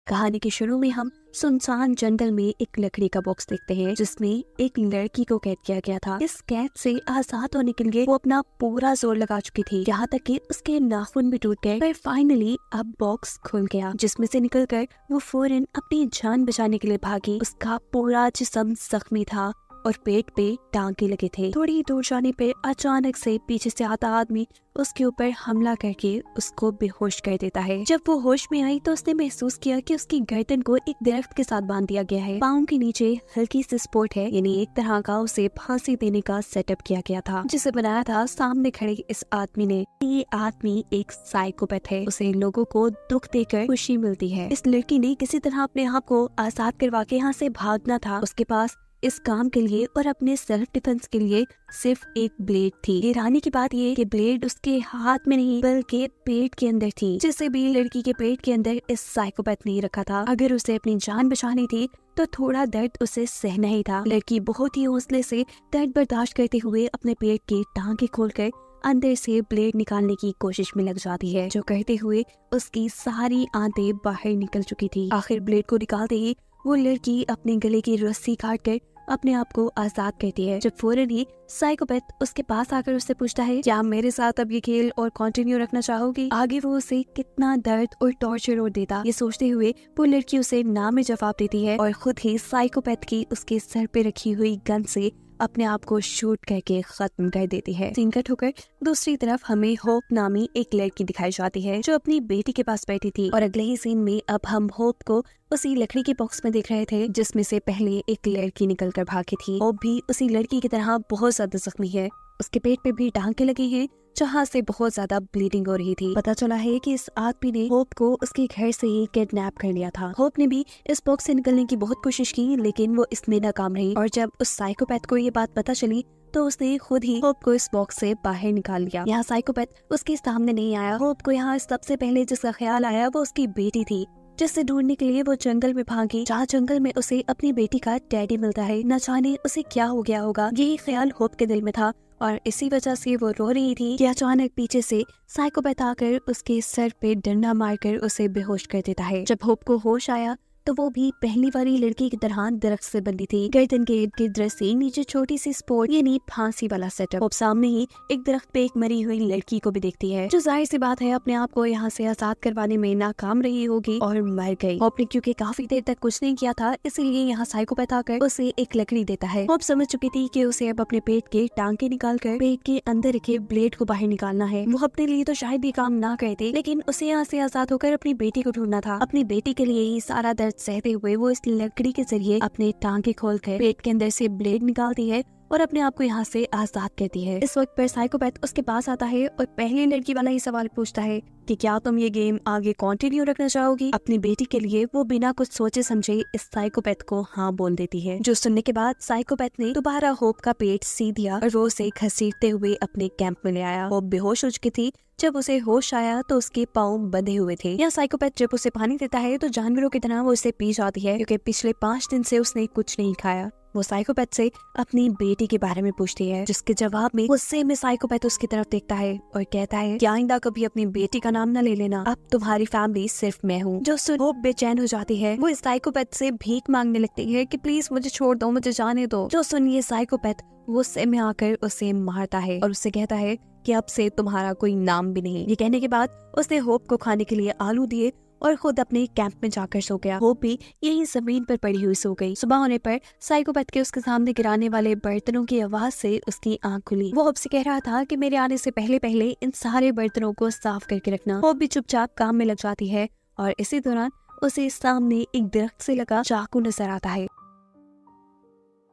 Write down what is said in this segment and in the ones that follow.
कहानी के शुरू में हम सुनसान जंगल में एक लकड़ी का बॉक्स देखते हैं जिसमें एक लड़की को कैद किया गया था। इस कैद से आजाद होने के लिए वो अपना पूरा जोर लगा चुकी थी, यहाँ तक कि उसके नाखून भी टूट गए। पर फाइनली अब बॉक्स खुल गया, जिसमें से निकलकर वो फौरन अपनी जान बचाने के लिए भागी। उसका पूरा जिस्म जख्मी था और पेट पे टांके लगे थे। थोड़ी दूर जाने पे अचानक से पीछे से आता आदमी उसके ऊपर हमला करके उसको बेहोश कर देता है। जब वो होश में आई तो उसने महसूस किया कि उसकी गर्दन को एक दरख्त के साथ बांध दिया गया है। पाँव के नीचे हल्की सी स्पोर्ट है, यानी एक तरह का उसे फांसी देने का सेटअप किया गया था, जिसे बनाया था सामने खड़े इस आदमी ने। ये आदमी एक साइकोपैथ है, उसे लोगों को दुख देकर खुशी मिलती है। इस लड़की ने किसी तरह अपने आप को आजाद करवा के यहाँ से भागना था। उसके पास इस काम के लिए और अपने सेल्फ डिफेंस के लिए सिर्फ एक ब्लेड थी। हैरानी की बात ये कि ब्लेड उसके हाथ में नहीं बल्कि पेट के अंदर थी, जिसे भी लड़की के पेट के अंदर इस साइकोपैथ ने रखा था। अगर उसे अपनी जान बचानी थी तो थोड़ा दर्द उसे सहना ही था। लड़की बहुत ही हौसले से दर्द बर्दाश्त करते हुए अपने पेट के टांके खोलकर अंदर से ब्लेड निकालने की कोशिश में लग जाती है, जो करते हुए उसकी सारी आंतें बाहर निकल चुकी थी। आखिर ब्लेड को निकालते ही वो लड़की अपने गले की रस्सी काट कर अपने आप को आजाद करती है। जब फौरन ही साइकोपैथ उसके पास आकर उससे पूछता है, क्या मेरे साथ अब ये खेल और कंटिन्यू रखना चाहोगी? आगे वो उसे कितना दर्द और टॉर्चर और देता, ये सोचते हुए वो लड़की उसे ना में जवाब देती है और खुद ही साइकोपैथ की उसके सर पे रखी हुई गन से अपने आप को शूट करके खत्म कर देती है। सीन कट होकर दूसरी तरफ हमें होप नामी एक लड़की दिखाई जाती है जो अपनी बेटी के पास बैठी थी, और अगले ही सीन में अब हम होप को उसी लकड़ी के बॉक्स में देख रहे थे जिसमें से पहले एक लड़की निकलकर भागी थी। होप भी उसी लड़की की तरह बहुत ज्यादा जख्मी है, उसके पेट पे भी टांके लगे हैं जहाँ से बहुत ज्यादा ब्लीडिंग हो रही थी। पता चला है कि इस आदमी ने होप को उसके घर से ही किडनैप कर लिया था। होप ने भी इस बॉक्स से निकलने की बहुत कोशिश की, लेकिन वो इसमें नाकाम रही, और जब उस साइकोपैथ को ये बात पता चली तो उसने खुद ही होप को इस बॉक्स से बाहर निकाल लिया। यहाँ साइकोपैथ उसके सामने नहीं आया। होप को यहाँ सबसे पहले जिसका ख्याल आया वो उसकी बेटी थी, जिससे ढूंढने के लिए वो जंगल में भागी, जहाँ जंगल में उसे अपनी बेटी का डैडी मिलता है। न जाने उसे क्या हो गया होगा, यही ख्याल होप के दिल में था, और इसी वजह से वो रो रही थी कि अचानक पीछे से साइकोपैथ आकर उसके सर पे डंडा मारकर उसे बेहोश कर देता है। जब होप को होश आया तो वो भी पहली वाली लड़की की तरह दरख्त से बंधी थी। गर्दन के इर्द गिर्द रस्सी, नीचे छोटी सी स्पोर्ट, यानी फांसी वाला सेटअप। होप सामने ही एक दरख्त पे एक मरी हुई लड़की को भी देखती है, जो जाहिर सी बात है अपने आप को यहाँ से आजाद करवाने में नाकाम रही होगी और मर गई। होप ने क्योंकि काफी देर तक कुछ नहीं किया था, इसलिए यहाँ साइकोपैथ आकर उसे एक लकड़ी देता है। होप समझ चुकी थी कि उसे अब अपने पेट के टांके निकाल कर पेट के अंदर रखे ब्लेड को बाहर निकालना है। वो अपने लिए तो शायद ये काम ना करती, लेकिन उसे यहाँ से आजाद होकर अपनी बेटी को ढूंढना था। अपनी बेटी के लिए ही सारा दर्द सहते हुए वो इस लकड़ी के जरिए अपने टांके खोलकर पेट के अंदर से ब्लेड निकालती है और अपने आप को यहाँ से आजाद करती है। इस वक्त पर साइकोपैथ उसके पास आता है और पहली लड़की वाला ही सवाल पूछता है कि क्या तुम ये गेम आगे कंटिन्यू रखना चाहोगी? अपनी बेटी के लिए वो बिना कुछ सोचे समझे इस साइकोपैथ को हाँ बोल देती है, जो सुनने के बाद साइकोपैथ ने दोबारा होप का पेट सी दिया और वो उसे घसीटते हुए अपने कैंप में ले आया। होप बेहोश हो चुकी थी। जब उसे होश आया तो उसके पाँव बंधे हुए थे। यह साइकोपैथ जब उसे पानी देता है तो जानवरों की तरह वो उसे पी जाती है, क्योंकि पिछले 5 दिन से उसने कुछ नहीं खाया। वो साइकोपैथ से अपनी बेटी के बारे में पूछती है, जिसके जवाब में गुस्से में साइकोपैथ उसकी तरफ देखता है और कहता है कि आइंदा कभी अपनी बेटी का नाम न ले लेना, अब तुम्हारी फैमिली सिर्फ मैं हूँ। जो सुन होप बेचैन हो जाती है। वो इस साइकोपैथ से भीख मांगने लगती है कि प्लीज मुझे छोड़ दो, मुझे जाने दो। जो सुन ये साइकोपैथ गुस्से में आकर उसे मारता है और उससे कहता है कि अब से तुम्हारा कोई नाम भी नहीं। ये कहने के बाद उसने होप को खाने के लिए आलू दिए और खुद अपने कैंप में जाकर सो गया। होप भी यही जमीन पर पड़ी हुई सो गई। सुबह होने पर साइकोपैथ के उसके सामने गिराने वाले बर्तनों की आवाज से उसकी आंख खुली। वो होप से कह रहा था कि मेरे आने से पहले पहले इन सारे बर्तनों को साफ करके रखना। होप भी चुपचाप काम में लग जाती है और इसी दौरान उसे सामने एक दरख्त से लगा चाकू नजर आता है।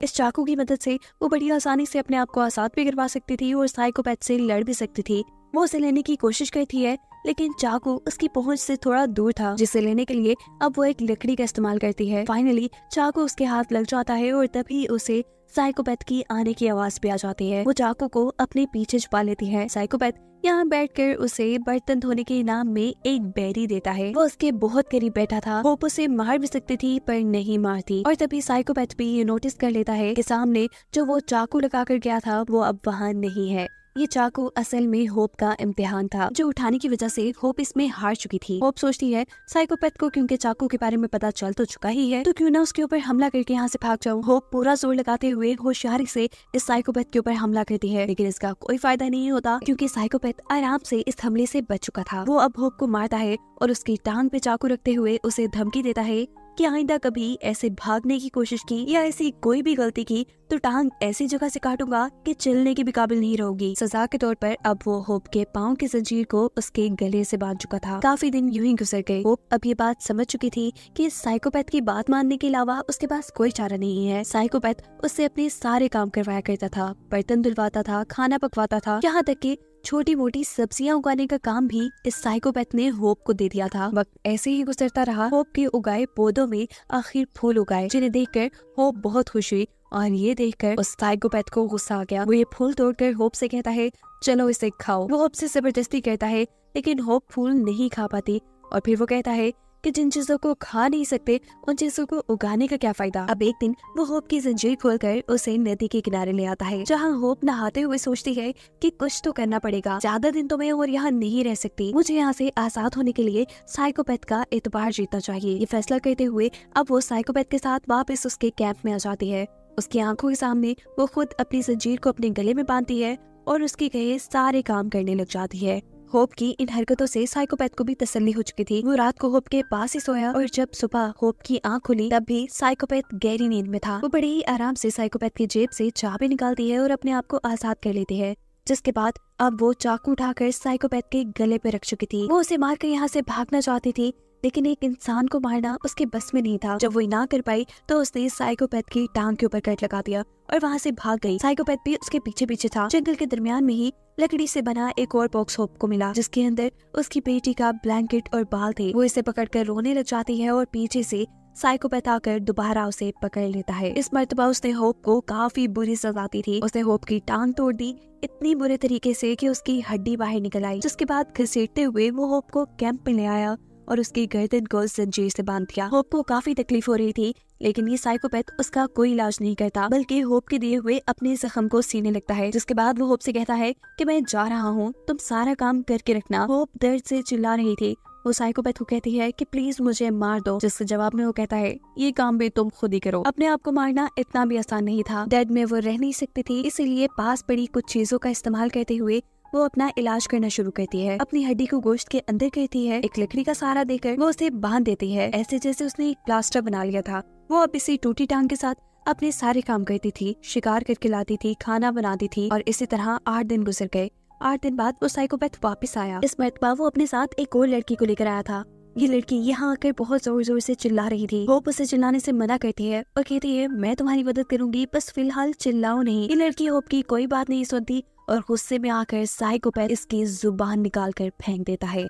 इस चाकू की मदद से वो बड़ी आसानी से अपने आप को आजाद भी करवा सकती थी और साइकोपैथ से लड़ भी सकती थी। वो उसे लेने की कोशिश करती है, लेकिन चाकू उसकी पहुंच से थोड़ा दूर था, जिसे लेने के लिए अब वो एक लकड़ी का इस्तेमाल करती है। फाइनली चाकू उसके हाथ लग जाता है और तभी उसे साइकोपैथ की आने की आवाज भी आ जाती है। वो चाकू को अपने पीछे छुपा लेती है। साइकोपैथ यहाँ बैठकर उसे बर्तन धोने के इनाम में एक बेरी देता है। वो उसके बहुत करीब बैठा था। होप उसे मार भी सकती थी पर नहीं मारती, और तभी साइकोपैथ भी ये नोटिस कर लेता है कि सामने जो वो चाकू लगाकर गया था वो अब वहाँ नहीं है। ये चाकू असल में होप का इम्तिहान था, जो उठाने की वजह से होप इसमें हार चुकी थी। होप सोचती है साइकोपैथ को क्योंकि चाकू के बारे में पता चल तो चुका ही है, तो क्यों ना उसके ऊपर हमला करके यहाँ से भाग जाऊं। होप पूरा जोर लगाते हुए होशियारी से इस साइकोपैथ के ऊपर हमला करती है, लेकिन इसका कोई फायदा नहीं होता क्योंकि साइकोपैथ आराम से इस हमले से बच चुका था। वो अब होप को मारता है और उसकी टांग पे चाकू रखते हुए उसे धमकी देता है कि आइंदा कभी ऐसे भागने की कोशिश की या ऐसी कोई भी गलती की तो टांग ऐसी जगह से काटूंगा कि चलने के भी काबिल नहीं रहोगी। सजा के तौर पर अब वो होप के पाँव की जंजीर को उसके गले से बांध चुका था। काफी दिन यूं ही गुजर गए। होप अब ये बात समझ चुकी थी कि साइकोपैथ की बात मानने के अलावा उसके पास कोई चारा नहीं है। साइकोपैथ उससे अपने सारे काम करवाया करता था, बर्तन धुलवाता था, खाना पकवाता था, यहाँ तक कि छोटी मोटी सब्जियां उगाने का काम भी इस साइकोपैथ ने होप को दे दिया था। वक्त ऐसे ही गुजरता रहा। होप के उगाए पौधों में आखिर फूल उगाए, जिन्हें देखकर होप बहुत खुश हुई और ये देखकर उस साइकोपैथ को गुस्सा आ गया। वो ये फूल तोड़कर होप से कहता है चलो इसे खाओ। वो होप से जबरदस्ती कहता है, लेकिन होप फूल नहीं खा पाती और फिर वो कहता है कि जिन चीजों को खा नहीं सकते उन चीजों को उगाने का क्या फायदा। अब एक दिन वो होप की जंजीर खोलकर उसे नदी के किनारे ले आता है, जहाँ होप नहाते हुए सोचती है कि कुछ तो करना पड़ेगा, ज्यादा दिन तो मैं और यहाँ नहीं रह सकती, मुझे यहाँ से आजाद होने के लिए साइकोपैथ का एतबार जीतना चाहिए। ये फैसला करते हुए अब वो साइकोपैथ के साथ वापस उसके कैंप में आ जाती है। उसकी आंखों के सामने वो खुद अपनी जंजीर को अपने गले में बांधती है और उसके कहे सारे काम करने लग जाती है। होप की इन हरकतों से साइकोपैथ को भी तसल्ली हो चुकी थी। वो रात को होप के पास ही सोया और जब सुबह होप की आंख खुली तब भी साइकोपैथ गहरी नींद में था। वो बड़े ही आराम से साइकोपैथ की जेब से चाबी निकालती है और अपने आप को आजाद कर लेती है, जिसके बाद अब वो चाकू उठाकर साइकोपैथ के गले पे रख चुकी थी। वो उसे मारकर यहाँ से भागना चाहती थी, लेकिन एक इंसान को मारना उसके बस में नहीं था। जब वो ना कर पाई तो उसने साइकोपैथ की टांग के ऊपर कट लगा दिया और वहाँ से भाग गई। साइकोपैथ भी उसके पीछे पीछे था। जंगल के दरमियान में ही लकड़ी से बना एक और बॉक्स होप को मिला, जिसके अंदर उसकी बेटी का ब्लैंकेट और बाल थे। वो इसे पकड़कर रोने लग जाती है और पीछे से साइकोपैथ आकर दोबारा उसे पकड़ लेता है। इस मर्तबा उसने होप को काफी बुरी सजा दी थी। उसने होप की टांग तोड़ दी इतनी बुरे तरीके से कि उसकी हड्डी बाहर निकल आई, जिसके बाद घसीटते हुए वो होप को कैंप में ले आया और उसकी गर्दन को जंजीर से बांध दिया। होप को काफी तकलीफ हो रही थी, लेकिन ये साइकोपैथ उसका कोई इलाज नहीं करता, बल्कि होप के दिए हुए अपने जख्म को सीने लगता है। जिसके बाद वो होप से कहता है कि मैं जा रहा हूँ, तुम सारा काम करके रखना। होप दर्द से चिल्ला रही थी। वो साइकोपैथ को कहती है कि प्लीज मुझे मार दो, जिसके जवाब में वो कहता है ये काम भी तुम खुद ही करो। अपने आप को मारना इतना भी आसान नहीं था। दर्द में वो रह नहीं सकती थी, इसीलिए पास पड़ी कुछ चीजों का इस्तेमाल करते हुए वो अपना इलाज करना शुरू करती है। अपनी हड्डी को गोश्त के अंदर करती है। एक लकड़ी का सहारा देकर वो उसे बांध देती है, ऐसे जैसे उसने एक प्लास्टर बना लिया था। वो अब इसी टूटी टांग के साथ अपने सारे काम करती थी, शिकार करके लाती थी, खाना बनाती थी और इसी तरह 8 दिन गुजर गए। 8 दिन बाद वो साइकोपैथ वापस आया। इस मर्तबा वो अपने साथ एक और लड़की को लेकर आया था। ये लड़की यहाँ आकर बहुत जोर जोर से चिल्ला रही थी। होप उसे चिल्लाने से मना करती है और कहती है मैं तुम्हारी मदद करूंगी, बस फिलहाल चिल्लाओ नहीं। ये लड़की होप की कोई बात नहीं सुनती और गुस्से में आकर साइकोपैथ इसकी जुबान निकाल कर फेंक देता है।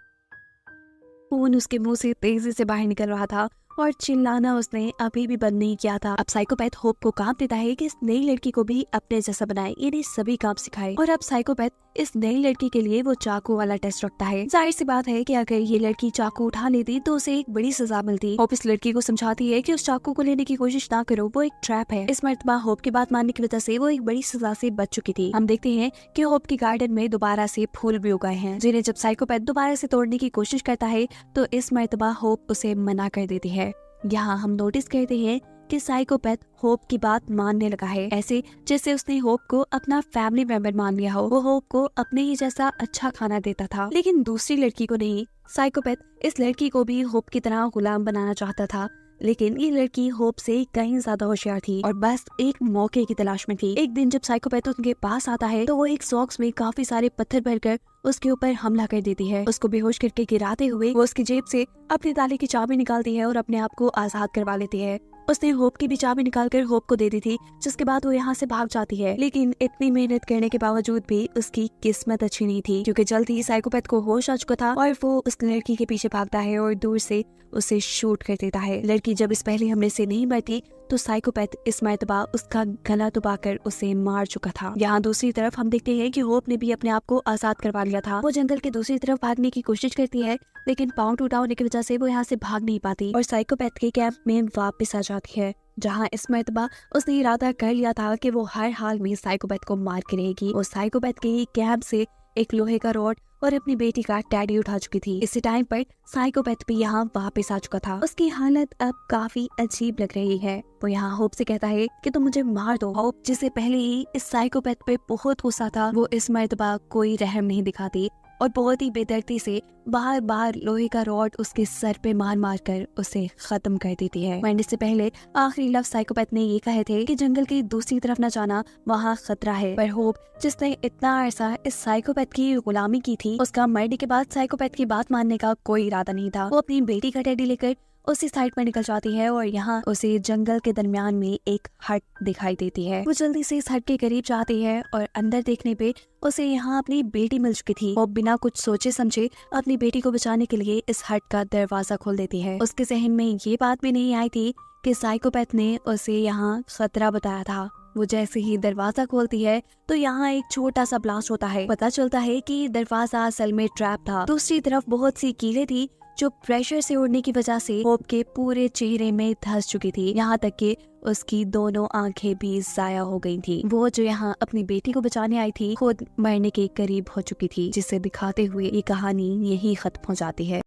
खून उसके मुंह से तेजी से बाहर निकल रहा था और चिल्लाना उसने अभी भी बंद नहीं किया था। अब साइकोपैथ होप को काम देता है कि इस नई लड़की को भी अपने जैसा बनाए, इन्हें सभी काम सिखाए। और अब साइकोपैथ इस नई लड़की के लिए वो चाकू वाला टेस्ट रखता है। जाहिर सी बात है कि अगर ये लड़की चाकू उठा लेती तो उसे एक बड़ी सजा मिलती। होप इस लड़की को समझाती है कि उस चाकू को लेने की कोशिश ना करो, वो एक ट्रैप है। इस मर्तबा होप की बात मानने की वजह से वो एक बड़ी सजा से बच चुकी थी। हम देखते हैं कि होप के गार्डन में दोबारा से फूल भी उगाए हैं, जिन्हें जब साइकोपैथ दोबारा से तोड़ने की कोशिश करता है तो इस मर्तबा होप उसे मना कर देती है। यहाँ हम नोटिस करते हैं कि साइकोपैथ होप की बात मानने लगा है, ऐसे जैसे उसने होप को अपना फैमिली मेंबर मान लिया हो। वो होप को अपने ही जैसा अच्छा खाना देता था, लेकिन दूसरी लड़की को नहीं। साइकोपैथ इस लड़की को भी होप की तरह गुलाम बनाना चाहता था, लेकिन ये लड़की होप से कहीं ज्यादा होशियार थी और बस एक मौके की तलाश में थी। एक दिन जब साइकोपैथ उनके पास आता है तो वो एक सॉक्स में काफी सारे पत्थर भरकर उसके ऊपर हमला कर देती है। उसको बेहोश करके गिराते हुए वो उसकी जेब से अपने ताले की चाबी निकालती है और अपने आप को आजाद करवा लेती है। उसने होप की भी चाबी निकालकर होप को दे दी थी, जिसके बाद वो यहाँ से भाग जाती है। लेकिन इतनी मेहनत करने के बावजूद भी उसकी किस्मत अच्छी नहीं थी, क्योंकि जल्द ही साइकोपैथ को होश आ चुका था और वो उस लड़की के पीछे भागता है और दूर से उसे शूट कर देता है। लड़की जब इस पहले हमले से नहीं मरती तो साइकोपैथ इस मर्तबा उसका गला दबाकर उसे मार चुका था। यहाँ दूसरी तरफ हम देखते हैं कि होप ने भी अपने आप को आजाद करवा लिया था। वो जंगल के दूसरी तरफ भागने की कोशिश करती है, लेकिन पाँव टूटा होने की वजह से वो यहाँ से भाग नहीं पाती और साइकोपैथ के कैंप में वापस आ जाती है। जहाँ इस मर्तबा उसने इरादा कर लिया था कि वो हर हाल में साइकोपैथ को मार के रहेगी। वो साइकोपैथ के ही कैंप से एक लोहे का रॉड और अपनी बेटी का टेडी उठा चुकी थी। इसी टाइम पर साइकोपैथ भी यहाँ वापस आ चुका था। उसकी हालत अब काफी अजीब लग रही है। वो यहाँ होप से कहता है कि तुम मुझे मार दो। होप जिसे पहले ही इस साइकोपैथ पे बहुत गुस्सा था, वो इस मर्तबा कोई रहम नहीं दिखाती और बहुत ही बेदर्दी से बार बार लोहे का रॉड उसके सर पे मार मार कर उसे खत्म कर देती है। मरने से पहले आखिरी लफ्ज साइकोपैथ ने ये कहे थे कि जंगल की दूसरी तरफ न जाना, वहाँ खतरा है। पर होप जिसने इतना अरसा इस साइकोपैथ की गुलामी की थी, उसका मरने के बाद साइकोपैथ की बात मानने का कोई इरादा नहीं था। वो अपनी बेटी का टेडी लेकर उसी साइड पर निकल जाती है और यहाँ उसे जंगल के दरमियान में एक हट दिखाई देती है। वो जल्दी से इस हट के करीब जाती है और अंदर देखने पे उसे यहाँ अपनी बेटी मिल चुकी थी। वो बिना कुछ सोचे समझे अपनी बेटी को बचाने के लिए इस हट का दरवाजा खोल देती है। उसके जहन में ये बात भी नहीं आई थी कि साइकोपैथ ने उसे यहाँ खतरा बताया था। वो जैसे ही दरवाजा खोलती है तो यहाँ एक छोटा सा ब्लास्ट होता है। पता चलता है कि दरवाजा असल में ट्रैप था। दूसरी तरफ बहुत सी कीलें थी जो प्रेशर से उड़ने की वजह से होप के पूरे चेहरे में धंस चुकी थी। यहाँ तक कि उसकी दोनों आंखें भी जाया हो गई थी। वो जो यहाँ अपनी बेटी को बचाने आई थी, खुद मरने के करीब हो चुकी थी, जिसे दिखाते हुए ये कहानी यही खत्म हो जाती है।